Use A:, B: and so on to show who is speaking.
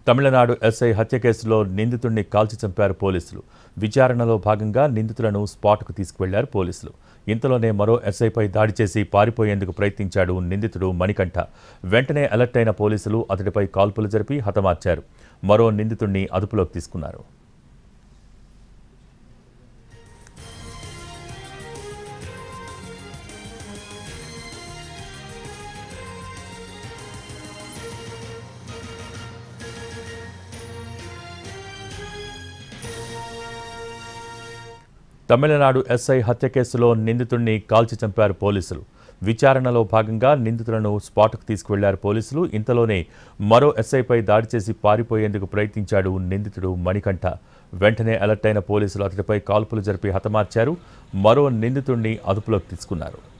A: Tamil Nadu SI హత్య కేసులో నిందితుడిని కాల్చి చంపారు పోలీసులు. విచారణలో భాగంగా నిందితులను స్పాట్కు తీసుకువెళ్లారు పోలీసులు. ఇంతలోనే మరో ఎస్ఐపై దాడి చేసి పారిపోయేందుకు ప్రయత్నించాడు నిందితుడు మణికంఠ. వెంటనే అలర్ట్ అయిన పోలీసులు అతడిపై కాల్పులు జరిపి హతమార్చారు. మరో నిందితుడిని అదుపులోకి తీసుకున్నారు. తమిళనాడు ఎస్ఐ హత్య కేసులో నిందితుడిని కాల్చి చంపారు పోలీసులు. విచారణలో భాగంగా నిందితులను స్పాట్కు తీసుకువెళ్లారు పోలీసులు. ఇంతలోనే మరో ఎస్ఐపై దాడి చేసి పారిపోయేందుకు ప్రయత్నించాడు నిందితుడు మణికంఠ. వెంటనే అలర్ట్ అయిన పోలీసులు అతడిపై కాల్పులు జరిపి హతమార్చారు. మరో నిందితుడిని అదుపులోకి తీసుకున్నారు.